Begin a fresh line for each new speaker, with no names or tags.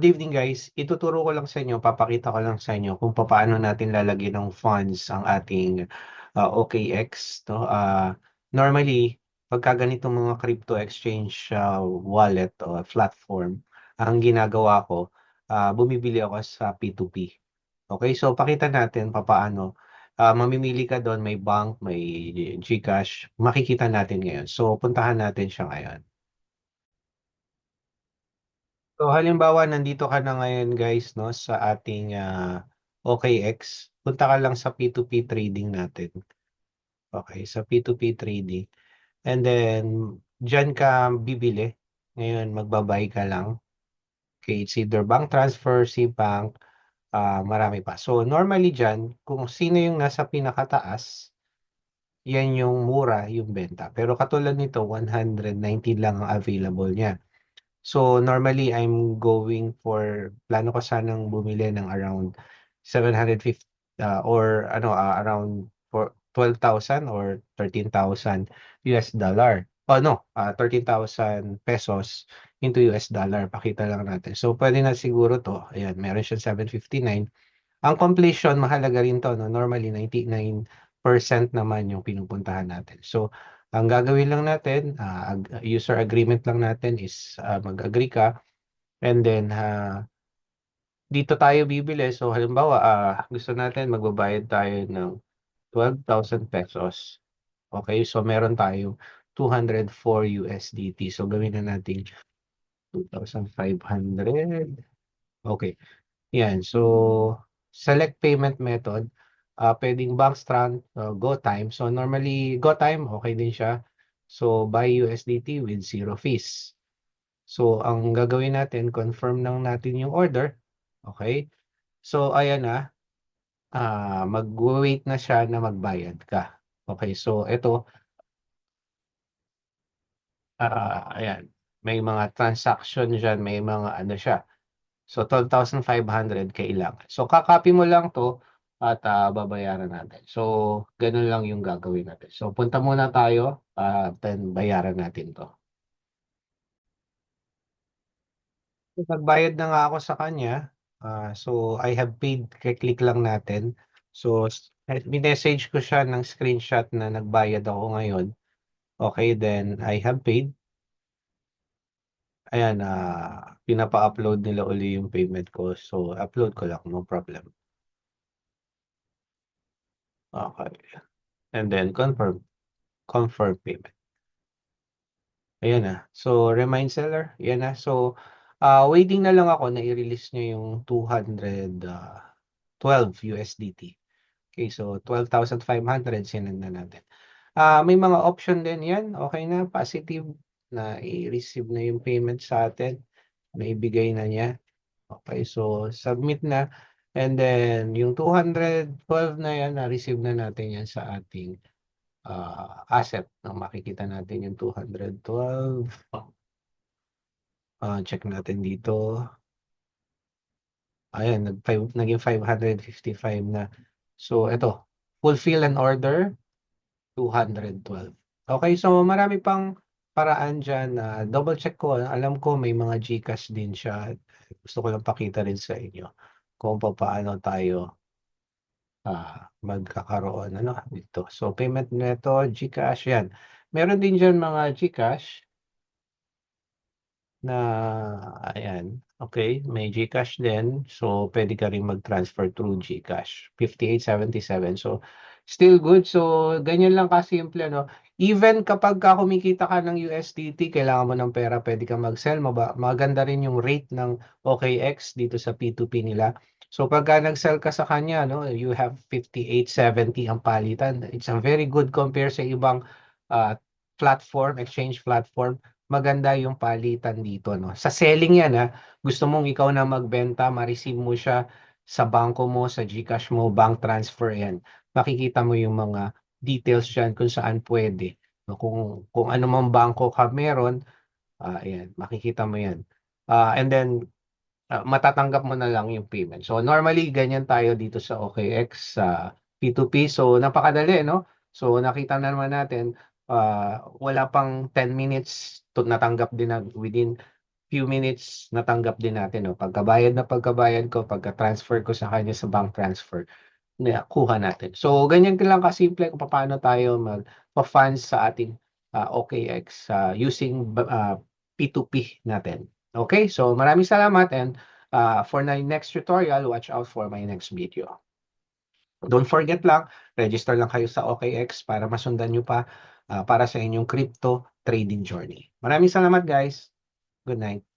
Good evening guys. Ituturo ko lang sa inyo, papakita ko lang sa inyo kung paano natin lalagyan ng funds ang ating OKX, no? Normally, pagka ganitong mga crypto exchange wallet o platform, ang ginagawa ko, bumibili ako sa P2P. Okay, so pakita natin papaano. Mamimili ka doon, may bank, may GCash, makikita natin ngayon. So puntahan natin siya ngayon. So halimbawa nandito ka na ngayon guys, no, sa ating OKX. Punta ka lang sa P2P trading natin. Okay, sa P2P trading. And then diyan ka bibili. Ngayon magbabay ka lang. Okay, it's either bank transfer, SeaBank, marami pa. So normally diyan, kung sino yung nasa pinakataas, yan yung mura, yung benta. Pero katulad nito, 190 lang ang available niya. So normally I'm going for plano ko sanang bumili ng around 750 or around for 12,000 or 13,000 US dollar. Oh no, 13,000 pesos into US dollar. Pakita lang natin. So pwede na siguro to. Ayan, meron siyang 759. Ang completion mahalaga rin to, no? Normally 99% naman yung pinupuntahan natin. So ang gagawin lang natin, user agreement lang natin is mag-agree ka and then dito tayo bibili. So halimbawa, gusto natin magbabayad tayo ng 12,000 pesos. Okay, so meron tayong 204 USDT. So gawin na natin 2,500. Okay, yan. So select payment method. Pwedeng bank GoTime. So normally GoTime okay din siya. So buy USDT with zero fees. So ang gagawin natin, confirm lang natin yung order. Okay? So ayan na, mag-wait na siya na magbayad ka. Okay, so ito, ayan, may mga transaction dyan, may mga ano siya. So 12,500 kailangan. So kakopy mo lang to at babayaran natin. So ganun lang yung gagawin natin. So punta muna tayo, then bayaran natin to. Nagbayad na nga ako sa kanya. So, I have paid. Click lang natin. So, minessage ko siya ng screenshot na nagbayad ako ngayon. Okay, then I have paid. Ayan, pinapa-upload nila uli yung payment ko. So, upload ko lang, no problem. Okay. And then confirm. Confirm payment. Ayan na. So, remind seller. Ayan na. So, waiting na lang ako na i-release niya yung 212 USDT. Okay, so 12,500 sinend na natin. May mga option din yan. Okay na, positive na i-receive na yung payment sa atin. Naibigay na niya. Okay, so submit na. And then yung 212 na yan, na-receive na natin yan sa ating asset. Makikita natin yung 212. Check natin dito. Ayan, naging 555 na. So ito, fulfill an order. 212. Okay, so marami pang paraan dyan. Double check ko. Alam ko may mga GCash din siya. Gusto ko lang pakita rin sa inyo kung paano tayo magkakaroon dito. So payment method, GCash yan. Meron din dyan mga GCash na ayan. Okay, may GCash din. So pwede ka rin mag-transfer through GCash. 5877. So still good. So ganyan lang kasimple, no? Even kapag kumikita ka ng USDT, kailangan mo ng pera, pwede ka mag-sell. Maganda rin yung rate ng OKX dito sa P2P nila. So pagka nag-sell ka sa kanya, no, you have 5870 ang palitan. It's a very good compare sa ibang platform, exchange platform. Maganda yung palitan dito, no. Sa selling yan, gusto mong ikaw na magbenta, ma-receive mo siya sa bangko mo, sa GCash mo, bank transfer yan. Makikita mo yung mga details dyan kung saan pwede. No, kung ano mang bangko ka meron, ayan, makikita mo yan. And then, matatanggap mo na lang yung payment. So, normally, ganyan tayo dito sa OKX, sa P2P. So, napakadali, no? So, nakita na naman natin, wala pang 10 minutes, natanggap din na within few minutes natanggap din natin, no? Pagkabayad ko, pagka-transfer ko sa kanya sa bank transfer, nakuha natin. So, ganyan lang kasimple kung paano tayo mag-funds sa ating OKX using P2P natin. Okay, so maraming salamat, and for my next tutorial, watch out for my next video. Don't forget lang, register lang kayo sa OKX para masundan nyo pa para sa inyong crypto trading journey. Maraming salamat, guys. Good night.